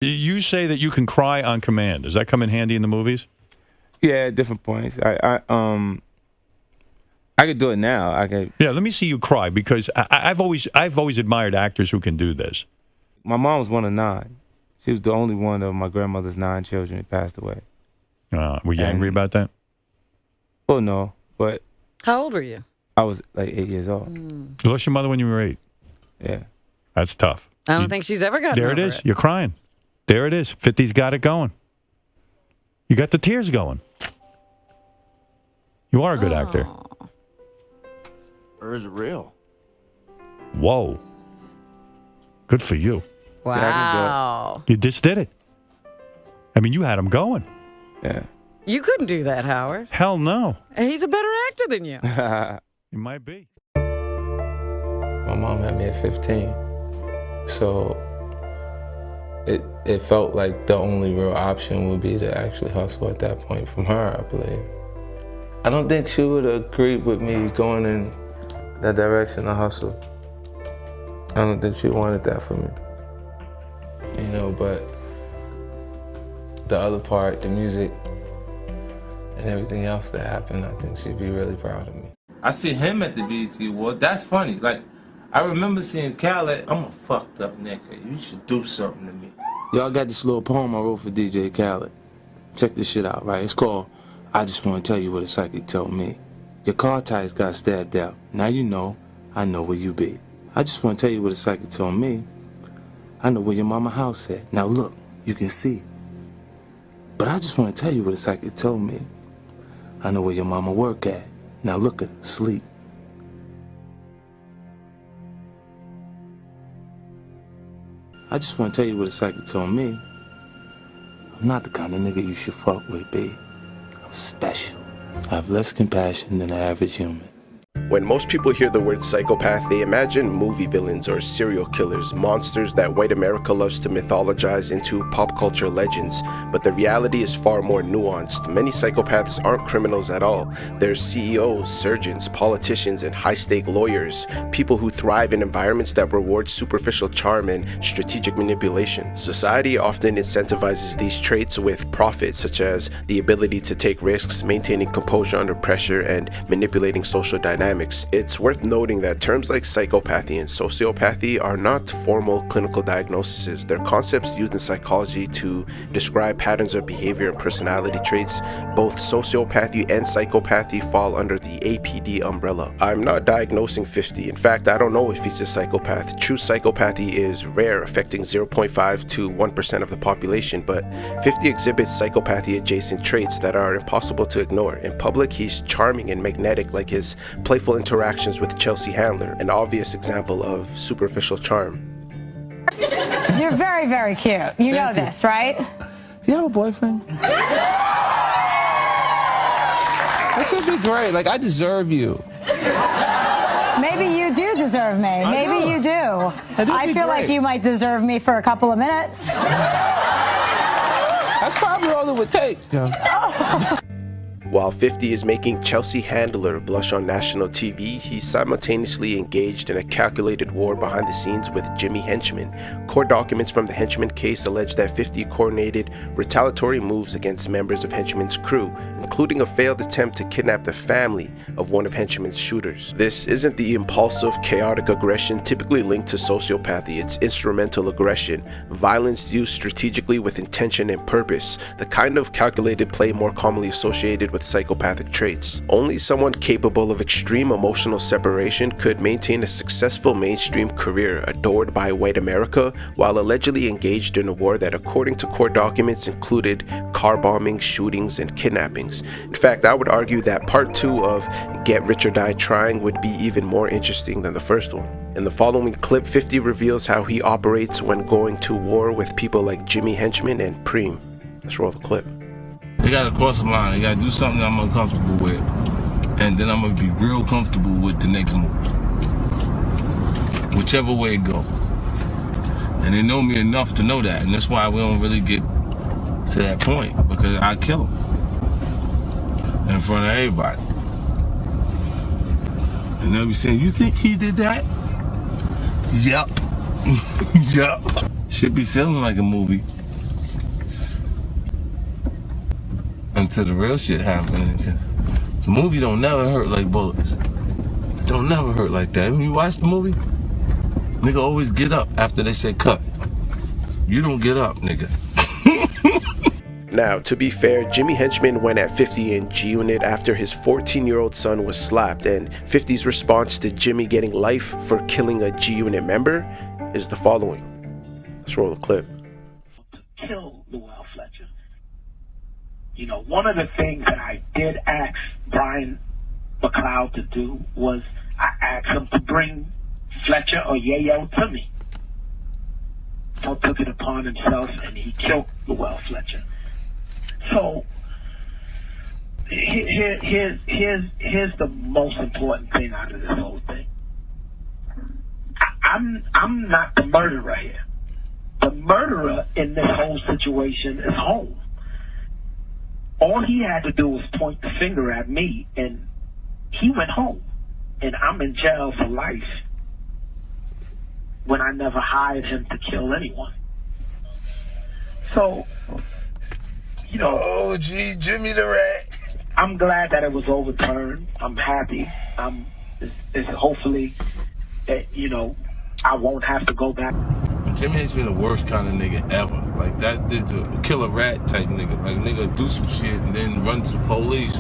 You say that you can cry on command. Does that come in handy in the movies? Yeah, at different points. I could do it now. I could. Yeah, let me see you cry because I've always admired actors who can do this. My mom was one of 9. She was the only one of my grandmother's 9 children who passed away. Were you angry about that? Oh no, but how old were you? I was like 8 years old. You lost your mother when you were 8. Yeah, that's tough. I don't think she's ever gotten there. Over it is. it. You're crying. There it is. 50's got it going. You got the tears going. You are a good actor. Or is it real? Whoa. Good for you. Wow. You just did it. I mean, you had him going. Yeah. You couldn't do that, Howard. Hell no. He's a better actor than you. He might be. My mom had me at 15. So it felt like the only real option would be to actually hustle at that point from her, I believe. I don't think she would agree with me going in that direction to hustle. I don't think she wanted that for me. You know, but the other part, the music and everything else that happened, I think she'd be really proud of me. I see him at the BET Awards. That's funny. Like, I remember seeing Khaled. I'm a fucked up nigga. You should do something to me. Y'all got this little poem I wrote for DJ Khaled. Check this shit out, right? It's called I Just Want to Tell You What a Psychic Told Me. Your car tires got stabbed out. Now you know, I know where you be. I just want to tell you what a psychic told me. I know where your mama house at. Now look, you can see. But I just want to tell you what a psychic told me. I know where your mama work at. Now look at her, sleep. I just want to tell you what a psychic told me. I'm not the kind of nigga you should fuck with, B. I'm special. I have less compassion than the average human. When most people hear the word psychopath, they imagine movie villains or serial killers, monsters that white America loves to mythologize into pop culture legends. But the reality is far more nuanced. Many psychopaths aren't criminals at all. They're CEOs, surgeons, politicians, and high-stake lawyers, people who thrive in environments that reward superficial charm and strategic manipulation. Society often incentivizes these traits with profit, such as the ability to take risks, maintaining composure under pressure, and manipulating social dynamics. It's worth noting that terms like psychopathy and sociopathy are not formal clinical diagnoses. They're concepts used in psychology to describe patterns of behavior and personality traits. Both sociopathy and psychopathy fall under the APD umbrella. I'm not diagnosing 50. In fact, I don't know if he's a psychopath. True psychopathy is rare, affecting 0.5 to 1% of the population, but 50 exhibits psychopathy adjacent traits that are impossible to ignore. In public, he's charming and magnetic, like his playful interactions with Chelsea Handler, an obvious example of superficial charm. You're very, very cute. You know this, right? Do you have a boyfriend? That should be great. Like, I deserve you. Maybe you do deserve me. Maybe you do. I feel like you might deserve me for a couple of minutes. That's probably all it would take. Yeah. While 50 is making Chelsea Handler blush on national TV, he's simultaneously engaged in a calculated war behind the scenes with Jimmy Henchman. Court documents from the Henchman case allege that 50 coordinated retaliatory moves against members of Henchman's crew, including a failed attempt to kidnap the family of one of Henchman's shooters. This isn't the impulsive, chaotic aggression typically linked to sociopathy. It's instrumental aggression, violence used strategically with intention and purpose, the kind of calculated play more commonly associated with psychopathic traits. Only someone capable of extreme emotional separation could maintain a successful mainstream career adored by white America while allegedly engaged in a war that, according to court documents, included car bombings, shootings, and kidnappings. In fact, I would argue that part 2 of Get Rich or Die Trying would be even more interesting than the first one. In the following clip, 50 reveals how he operates when going to war with people like Jimmy Henchman and Preem. Let's roll the clip. They gotta cross the line. They gotta do something I'm uncomfortable with. And then I'm gonna be real comfortable with the next move. Whichever way it go. And they know me enough to know that. And that's why we don't really get to that point. Because I kill them. In front of everybody. And they'll be saying, you think he did that? Yep. Yep. Should be feeling like a movie. until the real shit happened. The movie don't never hurt like bullets. It don't never hurt like that. When you watch the movie, nigga always get up after they say cut. You don't get up, nigga. Now, to be fair, Jimmy Henchman went at 50 in G-Unit after his 14-year-old son was slapped, and 50's response to Jimmy getting life for killing a G-Unit member is the following. Let's roll the clip. To kill Llewellyn Fletcher. You know, one of the things that I did ask Brian McLeod to do was I asked him to bring Fletcher or Yayo to me. So took it upon himself and he killed Llewellyn Fletcher. So here's the most important thing out of this whole thing. I'm not the murderer here. The murderer in this whole situation is home. All he had to do was point the finger at me, and he went home. And I'm in jail for life when I never hired him to kill anyone. So, you know, Oh, gee, Jimmy the Rat. I'm glad that it was overturned. I'm happy. It's hopefully that, you know, I won't have to go back. Jimmy Henchman the worst kind of nigga ever. Like, that is the killer rat type nigga. Like, nigga do some shit and then run to the police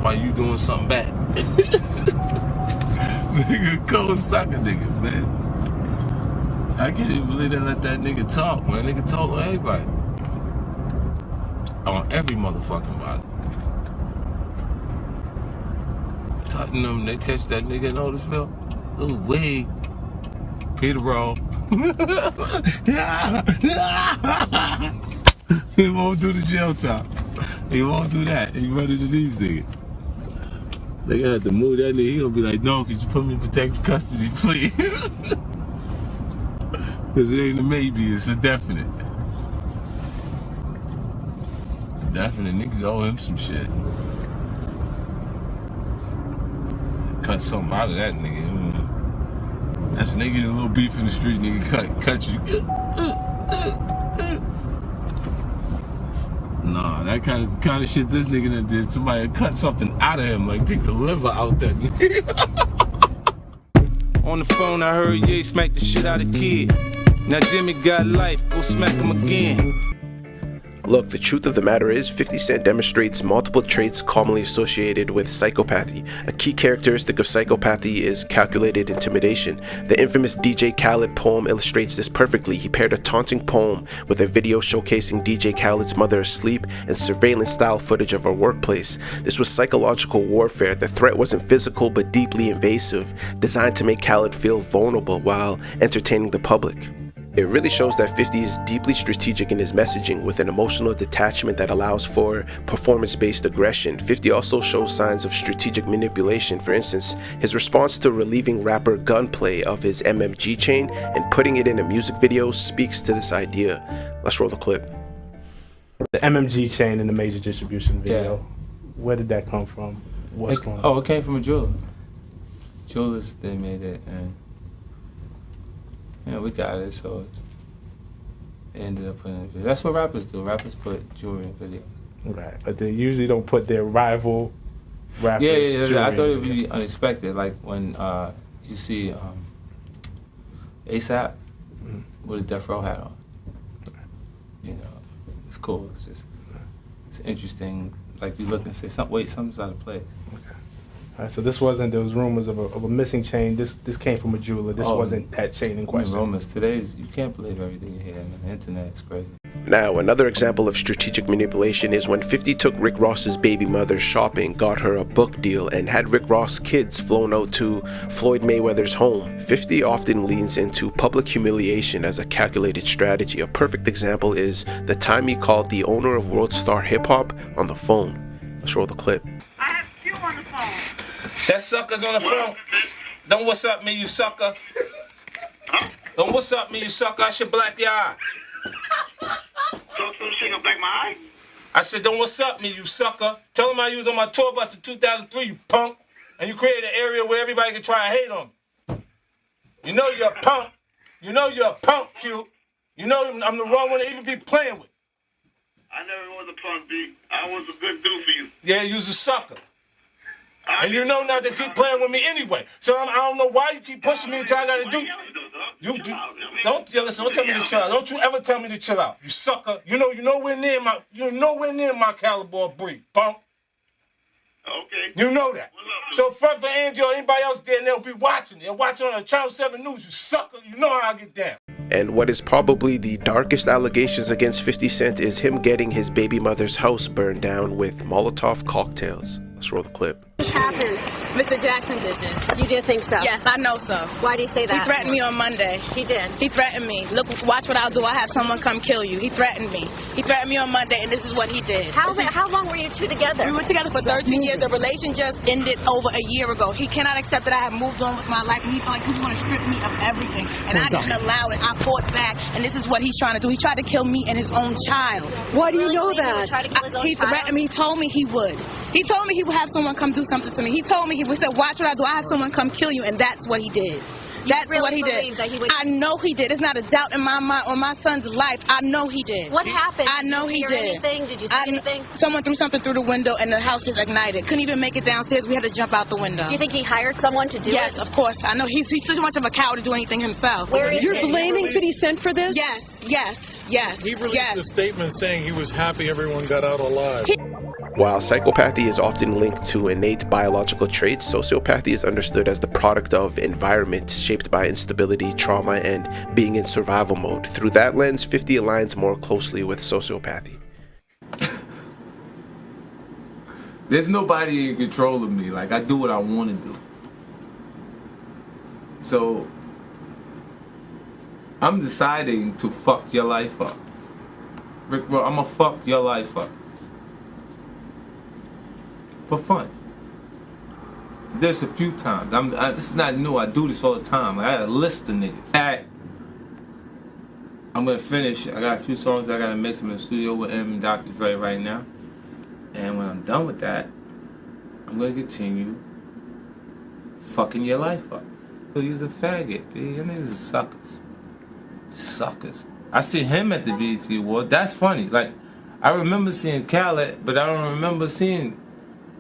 while you doing something bad. Nigga, cold sucker nigga, man. I can't even believe they let that nigga talk, man. Nigga told on everybody. On every motherfucking body. Tottenham, they catch that nigga in Otisville. Ooh, wait. Peterborough. He won't do the jail time. He won't do that. He run into these niggas. They gonna have to move that nigga. He gonna be like, no, could you put me in protective custody, please? Because it ain't a maybe, it's a definite. Definite. Niggas owe him some shit. Cut something out of that nigga. That's a nigga, a little beef in the street, nigga, cut you. Nah, that kind of shit this nigga done did. Somebody cut something out of him, like take the liver out that nigga. On the phone, I heard Ye smack the shit out of kid. Now Jimmy got life, go smack him again. Look, the truth of the matter is 50 Cent demonstrates multiple traits commonly associated with psychopathy. A key characteristic of psychopathy is calculated intimidation. The infamous DJ Khaled poem illustrates this perfectly. He paired a taunting poem with a video showcasing DJ Khaled's mother asleep and surveillance-style footage of her workplace. This was psychological warfare. The threat wasn't physical but deeply invasive, designed to make Khaled feel vulnerable while entertaining the public. It really shows that 50 is deeply strategic in his messaging with an emotional detachment that allows for performance-based aggression. 50 also shows signs of strategic manipulation. For instance, his response to relieving rapper Gunplay of his MMG chain and putting it in a music video speaks to this idea. Let's roll the clip. The MMG chain in the major distribution video. Yeah. Where did that come from? What's going on? Oh, it came from a jeweler. Jewelers, they made it, and you know, we got it, so they ended up putting it in video. That's what rappers do. Rappers put jewelry in videos. Right, but they usually don't put their rival rappers. Yeah. I thought it would be unexpected, like when you see ASAP with his Death Row hat on. You know, it's cool. It's just it's interesting. Like you look and say, something's out of place. Okay. All right, so this wasn't, there was rumors of a missing chain. This came from a jeweler. This wasn't that chain in question. Rumors. You can't believe everything you hear, man. The internet is crazy. Now, another example of strategic manipulation is when 50 took Rick Ross's baby mother shopping, got her a book deal, and had Rick Ross' kids flown out to Floyd Mayweather's home. 50 often leans into public humiliation as a calculated strategy. A perfect example is the time he called the owner of World Star Hip Hop on the phone. Let's roll the clip. I have you on the phone. That sucker's on the phone. Don't what's up me, you sucker. Don't what's up me, you sucker. I should black your eye. So shit gonna black my eye? I said, don't what's up me, you sucker. Tell him I was on my tour bus in 2003, you punk. And you created an area where everybody can try and hate on me. You know you're a punk. You know you're a punk, Q. You know I'm the wrong one to even be playing with. I never was a punk, B. I was a good dude for you. Yeah, you was a sucker. And you know not to keep playing with me anyway. So I don't know why you keep pushing me until I gotta do. Don't tell me to chill out. Don't you ever tell me to chill out. You sucker. You're nowhere near my caliber of breed, punk. Okay. You know that. So front for Angie or anybody else there, and they'll be watching. They'll watch on the Channel 7 News. You sucker. You know how I get down. And what is probably the darkest allegations against 50 Cent is him getting his baby mother's house burned down with Molotov cocktails. Let's roll the clip. This happens. Mr. Jackson business. You do think so? Yes, I know so. Why do you say that? He threatened me on Monday. He did? He threatened me. Look, watch what I'll do. I'll have someone come kill you. He threatened me. He threatened me on Monday, and this is what he did. How long were you two together? We were together for 13 years. The relation just ended over a year ago. He cannot accept that I have moved on with my life, and he felt like he was going to strip me of everything. And I didn't allow it. I fought back, and this is what he's trying to do. He tried to kill me and his own child. Why do you know that? He threatened me. He told me he would. He told me he would have someone come do something to me. He told me, he said, watch what I do. I have someone come kill you, and that's what he did. That's really what he did. I know he did. There's not a doubt in my mind on my son's life. I know he did. What happened? I know he did. Did you see anything? Someone threw something through the window, and the house just ignited. Couldn't even make it downstairs. We had to jump out the window. Do you think he hired someone to do it? Yes, of course. I know. He's too much of a coward to do anything himself. You're blaming 50 Cent for this? Yes. He released a statement saying he was happy everyone got out alive. While psychopathy is often linked to innate biological traits, sociopathy is understood as the product of environment shaped by instability, trauma, and being in survival mode. Through that lens, 50 aligns more closely with sociopathy. There's nobody in control of me. Like, I do what I want to do. So, I'm deciding to fuck your life up. Rick, bro, I'm gonna fuck your life up. For fun. There's a few times. This is not new. I do this all the time. I got a list of niggas. I'm gonna finish. I got a few songs that I gotta mix. I'm in the studio with him and Dr. Dre right now. And when I'm done with that, I'm gonna continue fucking your life up. You's a faggot, B. You niggas are suckers. Suckers. I see him at the BET Awards. That's funny. Like, I remember seeing Khaled, but I don't remember seeing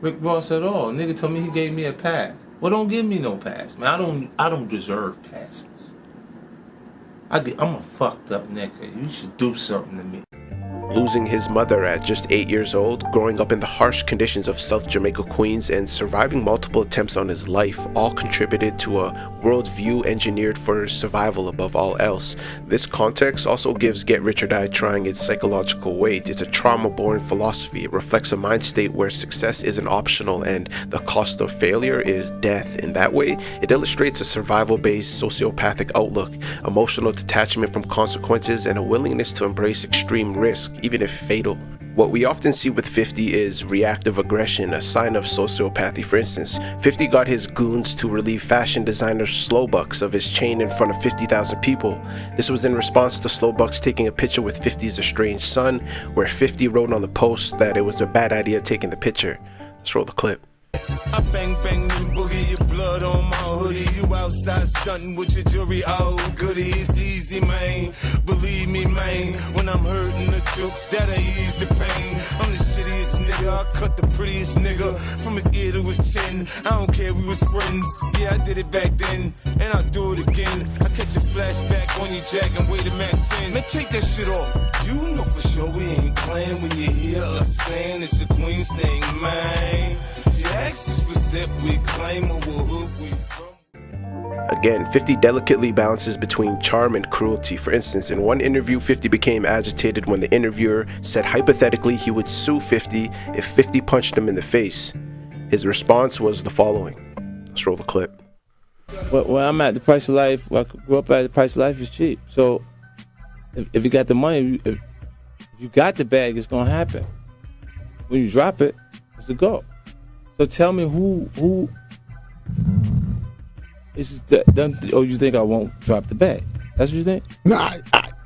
Rick Ross at all. Nigga told me he gave me a pass. Well, don't give me no pass, man. I don't deserve passes. I'm a fucked up nigga. You should do something to me. Losing his mother at just 8 years old, growing up in the harsh conditions of South Jamaica, Queens, and surviving multiple attempts on his life all contributed to a worldview engineered for survival above all else. This context also gives Get Rich or Die Trying its psychological weight. It's a trauma-born philosophy. It reflects a mind state where success isn't optional and the cost of failure is death. In that way, it illustrates a survival-based sociopathic outlook, emotional detachment from consequences, and a willingness to embrace extreme risk, even if fatal. What we often see with 50 is reactive aggression, a sign of sociopathy. For instance, 50 got his goons to relieve fashion designer Slowbucks of his chain in front of 50,000 people. This was in response to Slowbucks taking a picture with 50's estranged son, where 50 wrote on the post that it was a bad idea taking the picture. Let's roll the clip. I bang bang and boogie your blood on my hoodie. You outside stunting with your jewelry, oh goody. It's easy, man. Believe me, man. When I'm hurting the jokes, that'll ease the pain. I'm the shittiest nigga. I cut the prettiest nigga from his ear to his chin. I don't care, we was friends. Yeah, I did it back then, and I'll do it again. I catch a flashback on your jack and wait a Mac 10. Man, take that shit off. You know for sure we ain't playing when you hear us saying it's a Queens thing, man. Again, 50 delicately balances between charm and cruelty. For instance, in one interview, 50 became agitated when the interviewer said hypothetically he would sue 50 if 50 punched him in the face. His response was the following. Let's roll the clip. Where I'm at, the price of life, where I grew up at, the price of life is cheap. So if you got the money, if you got the bag, it's going to happen. When you drop it, it's a go. So tell me who is you think I won't drop the bag? That's what you think? Nah,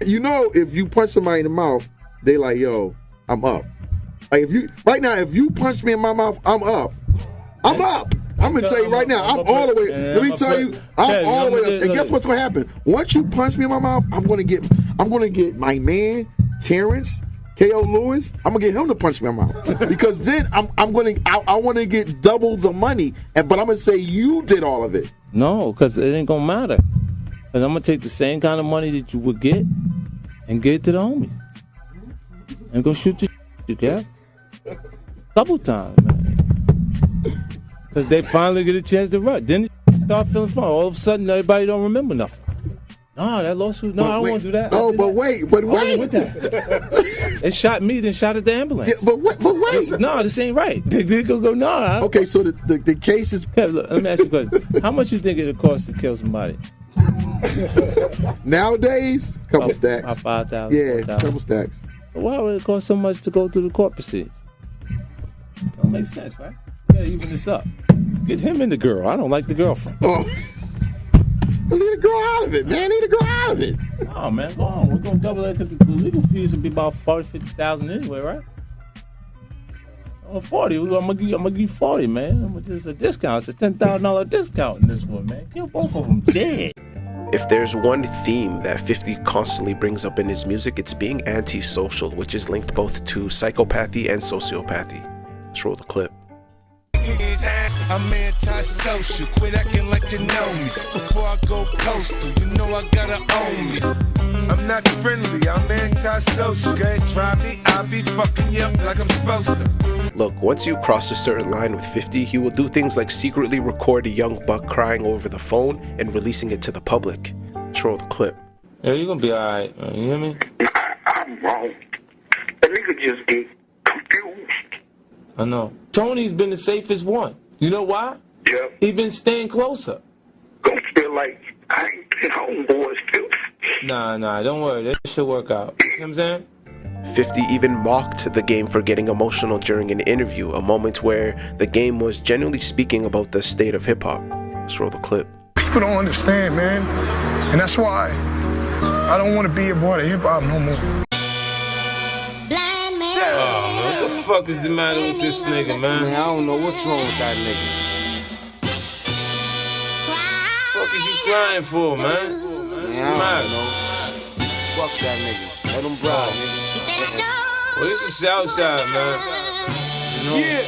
you know, if you punch somebody in the mouth, they like, yo, I'm up. Like if you punch me in my mouth, I'm up. I'm up. I'm gonna tell you right now, I'm all the way. Let me tell you, I'm all the way up. And guess what's gonna happen? Once you punch me in my mouth, I'm gonna get my man Terrence K.O. Lewis, I'm gonna get him to punch me in my mouth because then I want to get double the money, but I'm gonna say you did all of it. No, because it ain't gonna matter. Because I'm gonna take the same kind of money that you would get and get it to the homies and go shoot the you get couple times, man. Because they finally get a chance to run. Then they start feeling fun. All of a sudden, everybody don't remember nothing. No, that lawsuit. No, I don't want to do that. No, but wait. With that. They shot me, then shot at the ambulance. Yeah, but wait. No, this ain't right. They go, no. Okay, so the case is. Okay, look, let me ask you a question. How much you think it'll cost to kill somebody? Nowadays, couple stacks. About 5,000. Yeah, 4,000. couple stacks. Why would it cost so much to go through the court proceedings? That makes sense, right? Yeah, even this up. Get him and the girl. I don't like the girlfriend. Oh. Leave the girl out of it, man. Leave the girl out of it. Oh, man, go on. We're going to double that because the legal fees will be about 40,000, 50,000 anyway, right? Oh, 40. I'm gonna give you 40, man. It's a discount. It's a $10,000 discount in this one, man. Kill both of them dead. If there's one theme that 50 constantly brings up in his music, it's being antisocial, which is linked both to psychopathy and sociopathy. Let's roll the clip. I'm anti-social, quit acting like you know me. Before I go postal, you know I gotta own me. I'm not friendly, I'm anti-social. Can't try me, I'll be fucking you up like I'm supposed to. Look, once you cross a certain line with 50, he will do things like secretly record a young buck crying over the phone and releasing it to the public. Let's roll the clip. Yeah, you're gonna be alright, man. You hear me? I'm wrong. That nigga just get confused. I know. Tony's been the safest one. You know why? Yeah. He been staying closer. Don't feel like I ain't been homeboys too. Nah, don't worry. That should work out. You know what I'm saying? 50 even mocked the game for getting emotional during an interview, a moment where the game was genuinely speaking about the state of hip-hop. Let's roll the clip. People don't understand, man. And that's why I don't want to be a part of hip-hop no more. What the fuck is the matter with this nigga, man? I don't know what's wrong with that nigga. What the fuck is you crying for, man? I don't know. Fuck that nigga. Let him ride, nigga. Well, this is Southside, man. You know? Yeah.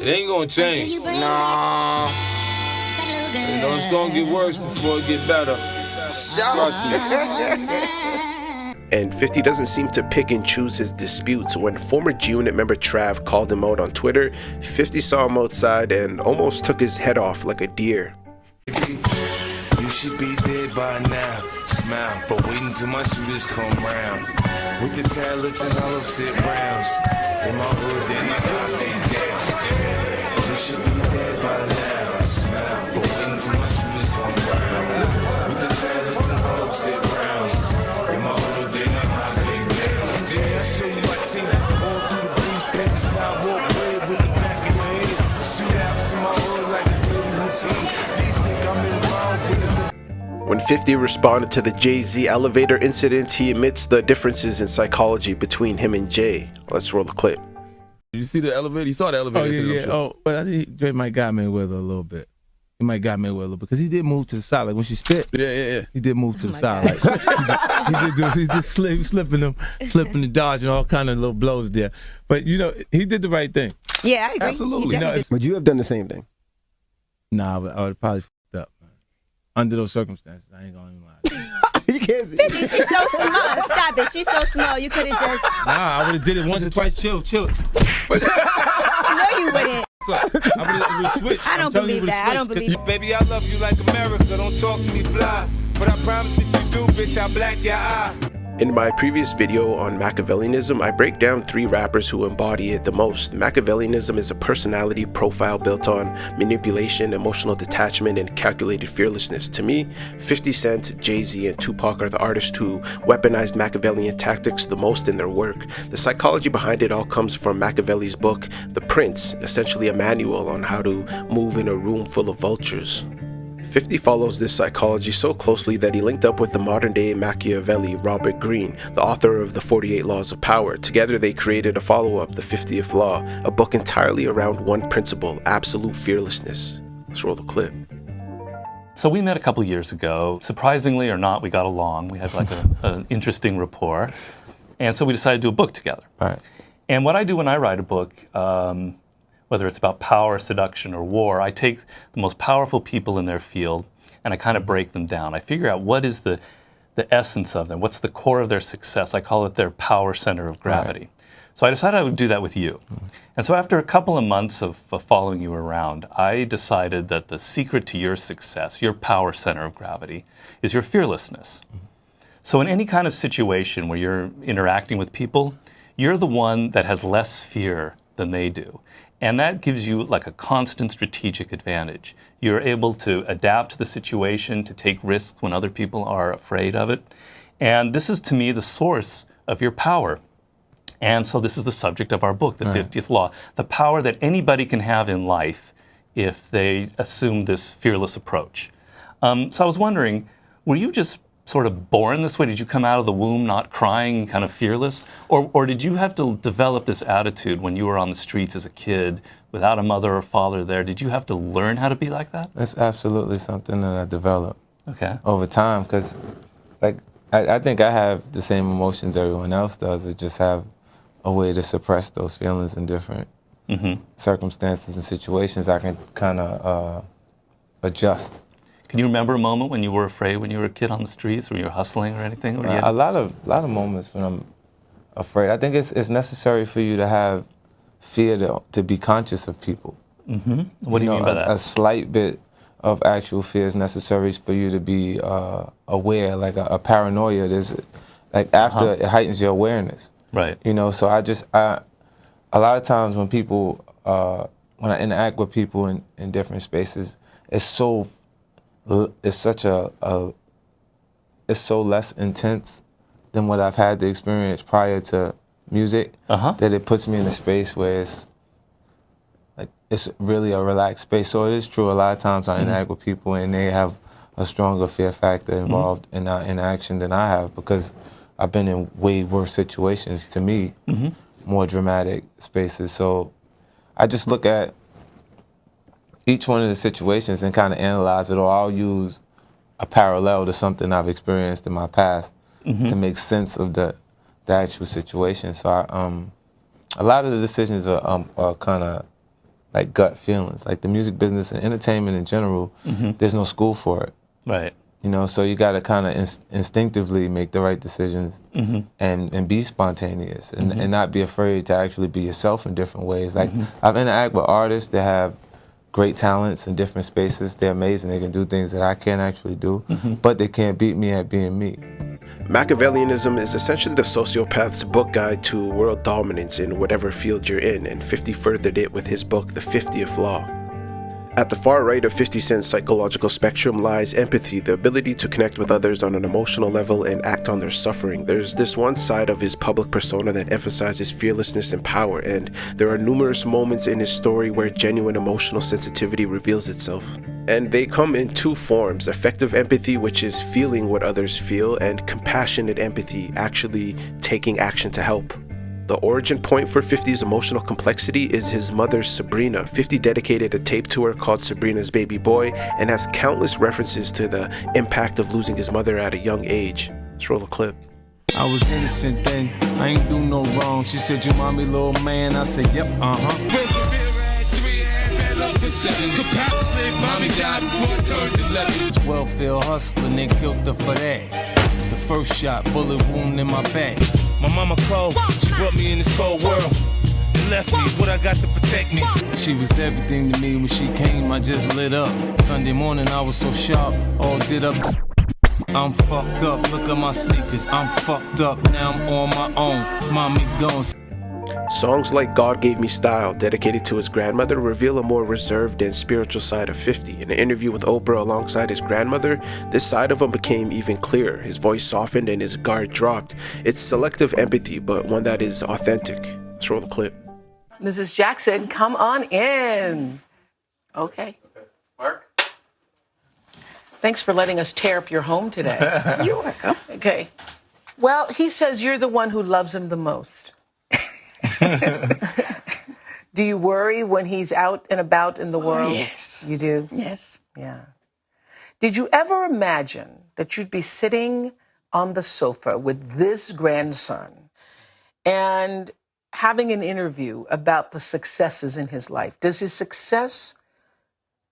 It ain't gonna change. Nah. You know, it's gonna get worse before it get better. Trust me. And 50 doesn't seem to pick and choose his disputes. When former G-Unit member Trav called him out on Twitter, 50 saw him outside and almost took his head off like a deer. You should be dead by now. Smile, but wait until my shooters come round. With the talents and all of sit rounds. In my hood, then I gotta say down. You should be dead by now. Smile, but wait until my shooters come round. With the talents and all of sit rounds. In my hood, then I gotta say down. Yeah, I show you my team. All through the brief, paint the sidewalk red with the back of your head. Shootouts in my hood like a daily routine. These think I'm involved with the When 50 responded to the Jay-Z elevator incident, he admits the differences in psychology between him and Jay. Let's roll the clip. You see the elevator? You saw the elevator incident, I'm sure. Oh, but I think Dre might got Mayweather a little bit. He might got Mayweather a little bit because he did move to the side. Like when she spit, yeah. He did move to the side. Like, he did slipping and dodging all kind of little blows there. But you know, he did the right thing. Yeah, I agree. Absolutely. He definitely did. Would you have done the same thing? Nah, but I would probably fucked up, man. Under those circumstances, I ain't gonna even lie. You can't see. 50, she's so small. Stop it. She's so small. You could have just. Nah, I would have did it once or twice. Chill. No, you wouldn't. I would have switched. I don't believe that. I don't believe it. Baby, I love you like America. Don't talk to me fly. But I promise if you do, bitch, I'll black your eye. In my previous video on Machiavellianism, I break down 3 rappers who embody it the most. Machiavellianism is a personality profile built on manipulation, emotional detachment, and calculated fearlessness. To me, 50 Cent, Jay-Z, and Tupac are the artists who weaponized Machiavellian tactics the most in their work. The psychology behind it all comes from Machiavelli's book, The Prince, essentially a manual on how to move in a room full of vultures. 50 follows this psychology so closely that he linked up with the modern-day Machiavelli, Robert Greene, the author of the 48 Laws of Power. Together they created a follow-up, The 50th Law, a book entirely around one principle, absolute fearlessness. Let's roll the clip. So we met a couple years ago. Surprisingly or not, we got along. We had like an interesting rapport. And so we decided to do a book together. Right. And what I do when I write a book, whether it's about power, seduction, or war, I take the most powerful people in their field and I kind of break them down. I figure out what is the essence of them, what's the core of their success. I call it their power center of gravity. Right. So I decided I would do that with you. And so after a couple of months of following you around, I decided that the secret to your success, your power center of gravity, is your fearlessness. So in any kind of situation where you're interacting with people, you're the one that has less fear than they do. And that gives you like a constant strategic advantage. You're able to adapt to the situation, to take risks when other people are afraid of it. And this is, to me, the source of your power. And so this is the subject of our book, The 50th Law, the power that anybody can have in life if they assume this fearless approach. So I was wondering, were you just sort of born this way? Did you come out of the womb not crying, kind of fearless? Or did you have to develop this attitude when you were on the streets as a kid without a mother or father there? Did you have to learn how to be like that? It's absolutely something that I developed over time, because like I think I have the same emotions everyone else does. I just have a way to suppress those feelings in different circumstances and situations. I can kind of adjust. Can you remember a moment when you were afraid when you were a kid on the streets, or you were hustling or anything? Or a lot of moments when I'm afraid. I think it's necessary for you to have fear to be conscious of people. What do you mean by that? A slight bit of actual fear is necessary for you to be aware, like a paranoia. There's like after it heightens your awareness. Right. You know, so a lot of times when people, when I interact with people in different spaces, it's so less intense than what I've had the experience prior to music, that it puts me in a space where it's really a relaxed space. So it is true, a lot of times I interact with people and they have a stronger fear factor involved in our interaction than I have, because I've been in way worse situations, to me, more dramatic spaces. So I just look at each one of the situations and kind of analyze it, or I'll use a parallel to something I've experienced in my past to make sense of the actual situation. So a lot of the decisions are kind of like gut feelings. Like the music business and entertainment in general, there's no school for it. Right. You know, so you got to kind of instinctively make the right decisions and be spontaneous and not be afraid to actually be yourself in different ways. Like I've interacted with artists that have great talents in different spaces. They're amazing. They can do things that I can't actually do, but they can't beat me at being me. Machiavellianism is essentially the sociopath's book guide to world dominance in whatever field you're in, and 50 furthered it with his book, The 50th Law. At the far right of 50 Cent's psychological spectrum lies empathy, the ability to connect with others on an emotional level and act on their suffering. There's this one side of his public persona that emphasizes fearlessness and power, and there are numerous moments in his story where genuine emotional sensitivity reveals itself. And they come in two forms: effective empathy, which is feeling what others feel, and compassionate empathy, actually taking action to help. The origin point for 50's emotional complexity is his mother, Sabrina. 50 dedicated a tape to her called Sabrina's Baby Boy and has countless references to the impact of losing his mother at a young age. Let's roll a clip. I was innocent then, I ain't do no wrong. She said, "You mommy, little man." I said, "Yep, Welfare hustling, they killed her for that. The first shot, bullet wound in my back. My mama cold, she brought me in this cold world and left me what I got to protect me. She was everything to me. When she came, I just lit up. Sunday morning, I was so sharp, all did up. I'm fucked up, look at my sneakers. I'm fucked up, now I'm on my own. Mommy gone. Songs like God Gave Me Style, dedicated to his grandmother, reveal a more reserved and spiritual side of 50. In an interview with Oprah alongside his grandmother, this side of him became even clearer. His voice softened and his guard dropped. It's selective empathy, but one that is authentic. Let's roll the clip. Mrs. Jackson, come on in. Okay. Mark? Thanks for letting us tear up your home today. You're welcome. Okay. Well, he says you're the one who loves him the most. Do you worry when he's out and about in the world? Yes. You do? Yes. Yeah. Did you ever imagine that you'd be sitting on the sofa with this grandson and having an interview about the successes in his life. Does his success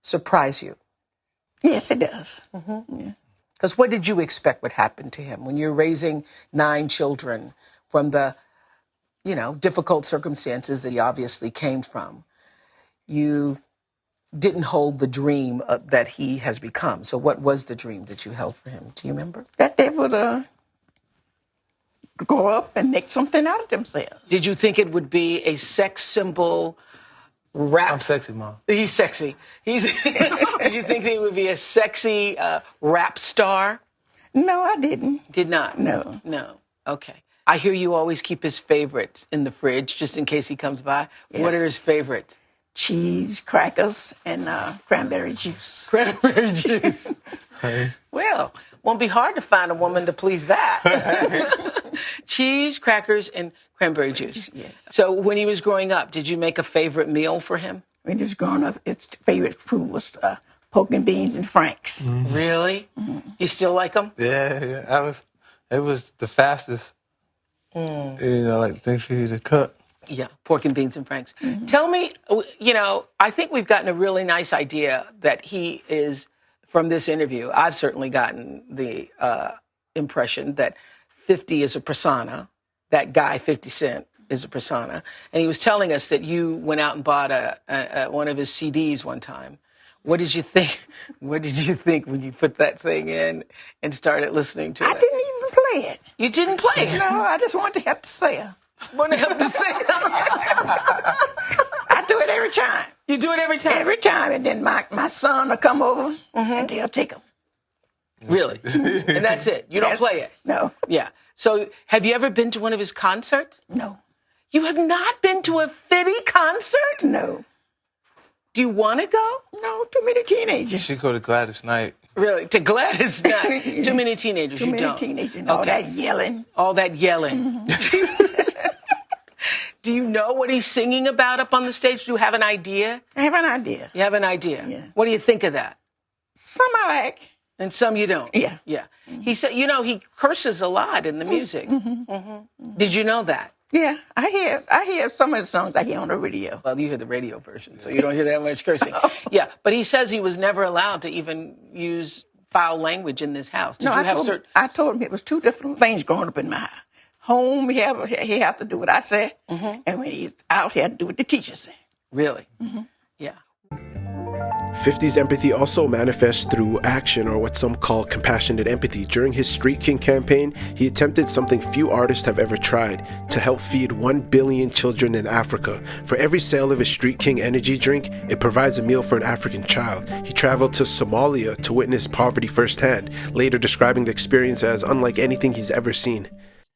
surprise you? Yes, it does. Because what did you expect would happen to him when you're raising 9 children from the, difficult circumstances that he obviously came from? You didn't hold the dream that he has become. So what was the dream that you held for him? Do you remember? That they would grow up and make something out of themselves. Did you think it would be a sex symbol rap? I'm sexy, Mom. He's sexy. Did you think he would be a sexy rap star? No, I didn't. Did not? No. No. Okay. I hear you always keep his favorites in the fridge just in case he comes by. Yes. What are his favorites? Cheese, crackers, and cranberry juice. Cranberry juice. Well, won't be hard to find a woman to please that. Cheese, crackers, and cranberry juice. Yes. So when he was growing up, did you make a favorite meal for him? When he was growing up, his favorite food was pork and beans and Franks. Really? You still like them? Yeah. It was the fastest. Like things for you to cook. Yeah, pork and beans and Franks. Tell me, I think we've gotten a really nice idea that he is, from this interview, I've certainly gotten the impression that 50 is a persona. That guy, 50 Cent, is a persona. And he was telling us that you went out and bought one of his CDs one time. What did you think? What did you think when you put that thing in and started listening to it? I didn't even play it. You didn't play it? No, I just wanted to help the sale. Want to help the sale? I do it every time. You do it every time? Every time. And then my son will come over and they'll take them. Really? And that's it? You don't play it? No. Yeah. So have you ever been to one of his concerts? No. You have not been to a Fitty concert? No. Do you want to go? No, too many teenagers. She go to Gladys Knight. Really? To Gladys Knight? Too many teenagers, Too many teenagers and all that yelling. All that yelling. Do you know what he's singing about up on the stage? Do you have an idea? I have an idea. You have an idea? Yeah. What do you think of that? Some I like. And some you don't? Yeah. Yeah. He said, he curses a lot in the music. Did you know that? Yeah, I hear some of the songs I hear on the radio. Well, you hear the radio version, so you don't hear that much cursing. Yeah, but he says he was never allowed to even use foul language in this house. I told him it was 2 different things growing up in my home. He have to do what I say, and when he's out, he had to do what the teacher said. Really? Yeah. 50's empathy also manifests through action, or what some call compassionate empathy. During his Street King campaign, he attempted something few artists have ever tried: to help feed 1 billion children in Africa. For every sale of his Street King energy drink, it provides a meal for an African child. He traveled to Somalia to witness poverty firsthand, later describing the experience as unlike anything he's ever seen.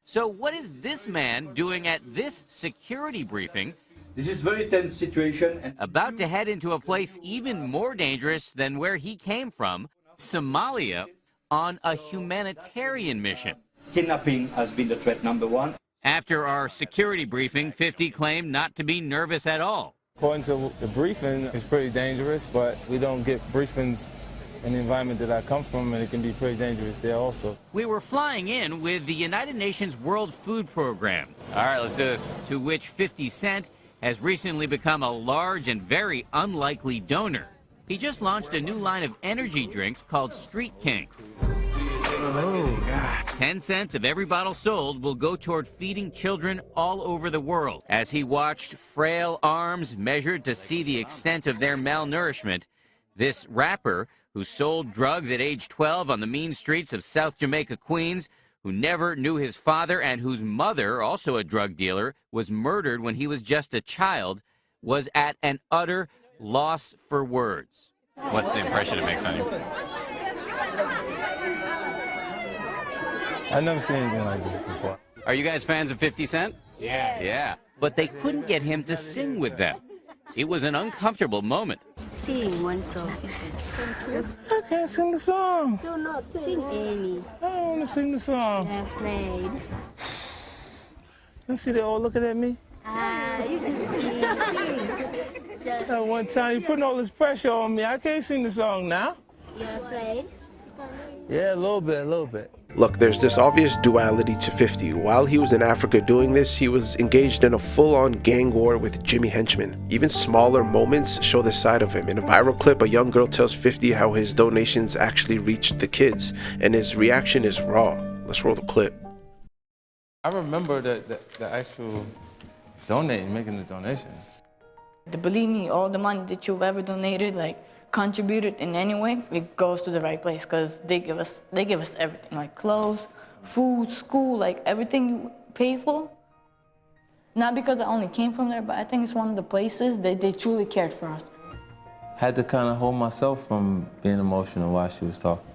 So what is this man doing at this security briefing? This is a very tense situation. And about to head into a place even more dangerous than where he came from, Somalia, on a humanitarian mission. Kidnapping has been the threat number 1. After our security briefing, 50 claimed not to be nervous at all. According to the briefing, it's pretty dangerous, but we don't get briefings in the environment that I come from, and it can be pretty dangerous there also. We were flying in with the United Nations World Food Program. All right, let's do this. To which 50 Cent has recently become a large and very unlikely donor. He just launched a new line of energy drinks called Street King. Oh, God. 10 cents of every bottle sold will go toward feeding children all over the world. As he watched frail arms measured to see the extent of their malnourishment, this rapper, who sold drugs at age 12 on the mean streets of South Jamaica, Queens, who never knew his father and whose mother, also a drug dealer, was murdered when he was just a child, was at an utter loss for words. What's the impression it makes on you? I've never seen anything like this before. Are you guys fans of 50 Cent? Yeah. Yeah, but they couldn't get him to sing with them. It was an uncomfortable moment. Sing one song. I can't sing the song. Do not sing any. I don't want to sing the song. I'm afraid. You see they all looking at me? You just sing. At one time, you're putting all this pressure on me. I can't sing the song now. You're afraid? Yeah, a little bit, a little bit. Look, there's this obvious duality to 50. While he was in Africa doing this, he was engaged in a full-on gang war with Jimmy henchmen. Even smaller moments show this side of him. In a viral clip, a young girl tells 50 how his donations actually reached the kids, and his reaction is raw. Let's roll the clip. I remember the actual making the donations. Believe me, all the money that you've ever donated, like contributed in any way, it goes to the right place because they give us everything, like clothes, food, school, like everything you pay for. Not because I only came from there, but I think it's one of the places that they truly cared for us. Had to kind of hold myself from being emotional while she was talking.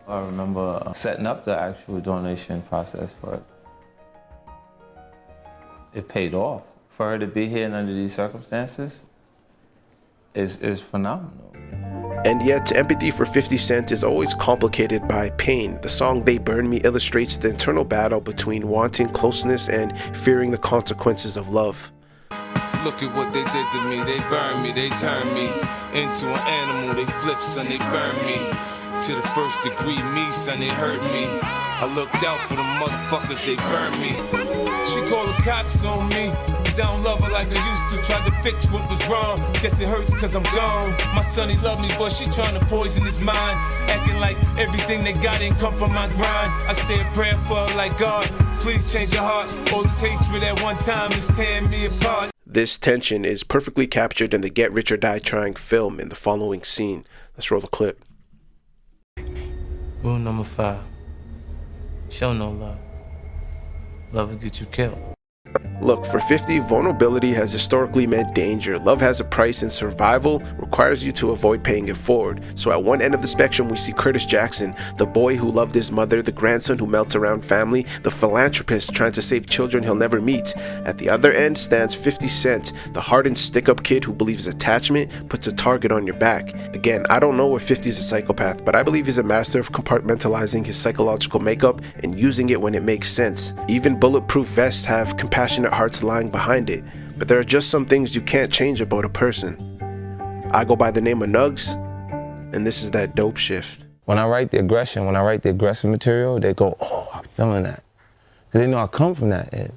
I remember setting up the actual donation process for it. It paid off. For her to be here and under these circumstances is phenomenal. And yet, empathy for 50 Cent is always complicated by pain. The song They Burn Me illustrates the internal battle between wanting closeness and fearing the consequences of love. Look at what they did to me. They burned me, they turned me into an animal. They flipped, son, they burned me to the first degree. Me, son, they hurt me. I looked out for the motherfuckers, they burned me. She called the cops on me, cause I don't love her like I used to. Tried to fix what was wrong, guess it hurts cause I'm gone. My son, he loved me, but she trying to poison his mind, acting like everything they got ain't come from my grind. I say a prayer for her like, God, please change your heart. All this hatred at one time is tearing me apart. This tension is perfectly captured in the Get Rich or Die Trying film in the following scene. Let's roll the clip. Rule number 5. Show no love. Love will get you killed. Look, for 50, vulnerability has historically meant danger. Love has a price, and survival requires you to avoid paying it forward. So at one end of the spectrum, we see Curtis Jackson, the boy who loved his mother, the grandson who melts around family, the philanthropist trying to save children he'll never meet. At the other end stands 50 Cent, the hardened stick-up kid who believes attachment puts a target on your back. Again, I don't know if 50 is a psychopath, but I believe he's a master of compartmentalizing his psychological makeup and using it when it makes sense. Even bulletproof vests have compassionate hearts lying behind it, but there are just some things you can't change about a person. I go by the name of Nugs, and this is that dope shift. When I write the aggression, when I write the aggressive material, they go, oh, I'm feeling that. Because they know I come from that end.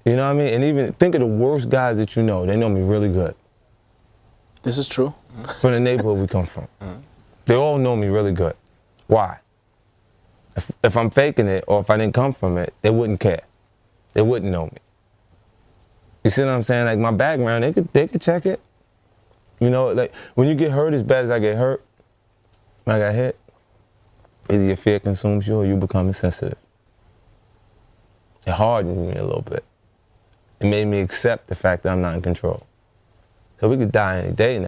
You know what I mean? And even think of the worst guys that you know, they know me really good. This is true. From the neighborhood we come from. They all know me really good. Why? If I'm faking it or if I didn't come from it, they wouldn't care. They wouldn't know me. You see what I'm saying? Like my background, they could check it. You know, like when you get hurt as bad as I get hurt, when I got hit, either your fear consumes you or you become insensitive. It hardened me a little bit. It made me accept the fact that I'm not in control. So we could die any day now.